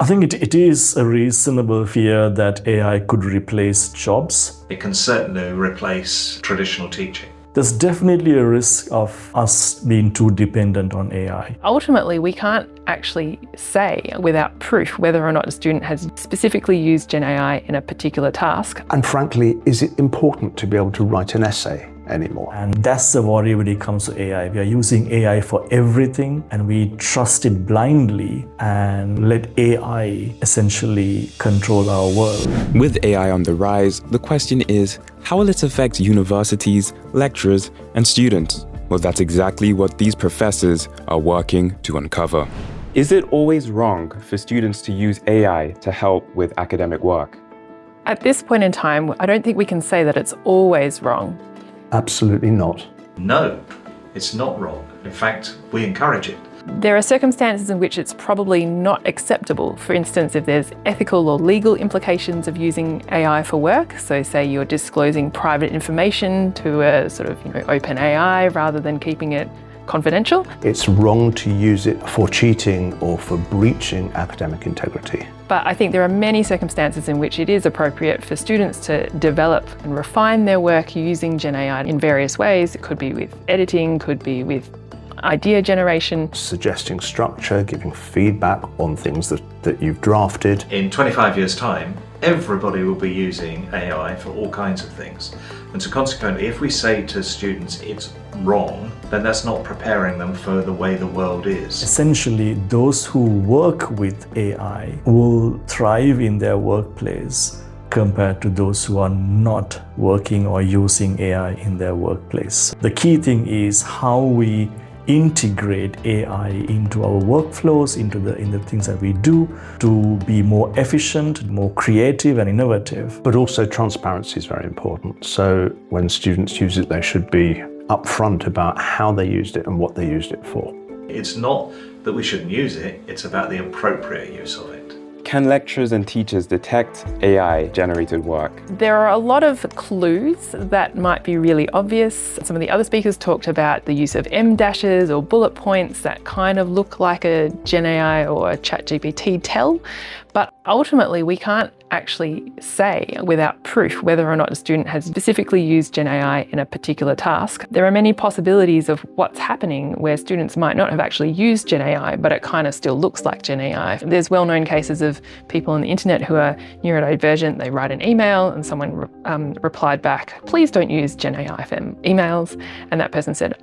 I think it is a reasonable fear that AI could replace jobs. It can certainly replace traditional teaching. There's definitely a risk of us being too dependent on AI. Ultimately, we can't actually say without proof whether or not a student has specifically used Gen AI in a particular task. And frankly, is it important to be able to write an essay anymore? And that's the worry when it comes to AI. We are using AI for everything and we trust it blindly and let AI essentially control our world. With AI on the rise, the question is, how will it affect universities, lecturers, and students? Well, that's exactly what these professors are working to uncover. Is it always wrong for students to use AI to help with academic work? At this point in time, I don't think we can say that it's always wrong. Absolutely not. No, it's not wrong. In fact, we encourage it. There are circumstances in which it's probably not acceptable. For instance, if there's ethical or legal implications of using AI for work, so say you're disclosing private information to a sort of open AI rather than keeping it confidential. It's wrong to use it for cheating or for breaching academic integrity. But I think there are many circumstances in which it is appropriate for students to develop and refine their work using Gen AI in various ways. It could be with editing, could be with idea generation. Suggesting structure, giving feedback on things that you've drafted. In 25 years' time, everybody will be using AI for all kinds of things. And so consequently, if we say to students it's wrong, then that's not preparing them for the way the world is. Essentially, those who work with AI will thrive in their workplace compared to those who are not working or using AI in their workplace. The key thing is how we integrate AI into our workflows, in the things that we do to be more efficient, more creative and innovative. But also transparency is very important. So when students use it, they should be upfront about how they used it and what they used it for. It's not that we shouldn't use it, it's about the appropriate use of it. Can lecturers and teachers detect AI-generated work? There are a lot of clues that might be really obvious. Some of the other speakers talked about the use of M dashes or bullet points that kind of look like a Gen AI or a ChatGPT tell. But ultimately, we can't actually say without proof whether or not a student has specifically used Gen AI in a particular task. There are many possibilities of what's happening where students might not have actually used Gen AI, but it kind of still looks like Gen AI. There's well-known cases of people on the internet who are neurodivergent. They write an email and someone replied back, "Please don't use Gen AI for emails." And that person said,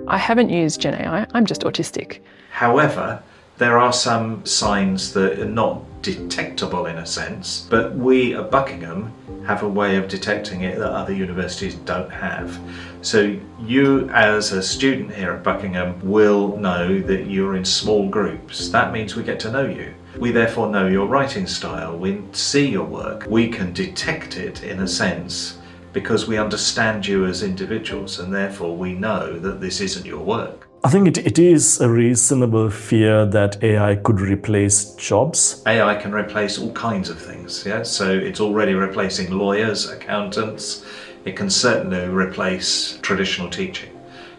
"I haven't used Gen AI, I'm just autistic." However, there are some signs that are not detectable in a sense, but we at Buckingham have a way of detecting it that other universities don't have. So you as a student here at Buckingham will know that you're in small groups. That means we get to know you. We therefore know your writing style, we see your work. We can detect it in a sense because we understand you as individuals and therefore we know that this isn't your work. I think it is a reasonable fear that AI could replace jobs. AI can replace all kinds of things, yeah? So it's already replacing lawyers, accountants. It can certainly replace traditional teaching.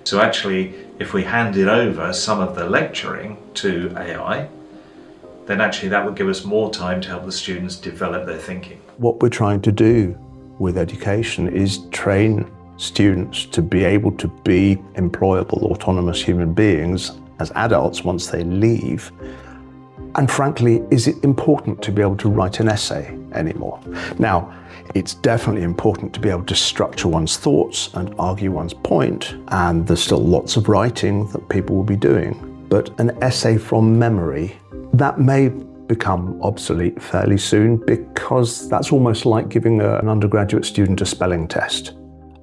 So actually, if we handed over some of the lecturing to AI, then actually that would give us more time to help the students develop their thinking. What we're trying to do with education is train students to be able to be employable, autonomous human beings as adults once they leave. And frankly, is it important to be able to write an essay anymore? Now, it's definitely important to be able to structure one's thoughts and argue one's point, and there's still lots of writing that people will be doing. But an essay from memory, that may become obsolete fairly soon because that's almost like giving an undergraduate student a spelling test.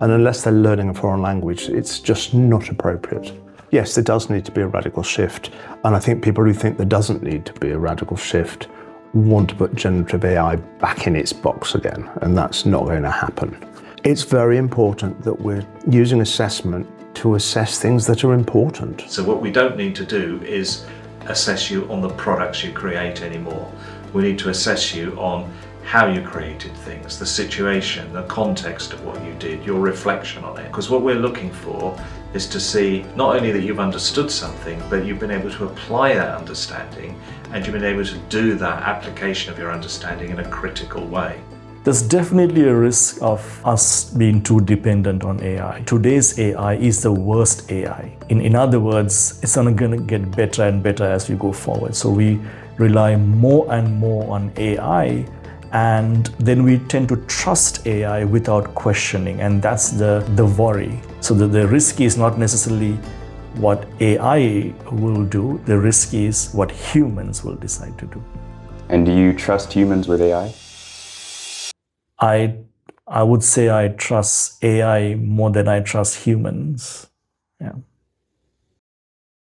And unless they're learning a foreign language, it's just not appropriate. Yes, there does need to be a radical shift. And I think people who think there doesn't need to be a radical shift want to put generative AI back in its box again, and that's not going to happen. It's very important that we're using assessment to assess things that are important. So what we don't need to do is assess you on the products you create anymore. We need to assess you on how you created things, the situation, the context of what you did, your reflection on it. Because what we're looking for is to see not only that you've understood something, but you've been able to apply that understanding and you've been able to do that application of your understanding in a critical way. There's definitely a risk of us being too dependent on AI. Today's AI is the worst AI. In other words, it's only going to get better and better as we go forward. So we rely more and more on AI, and then we tend to trust AI without questioning, and that's the worry. So the risk is not necessarily what AI will do, the risk is what humans will decide to do. And do you trust humans with AI? I would say I trust AI more than I trust humans. Yeah.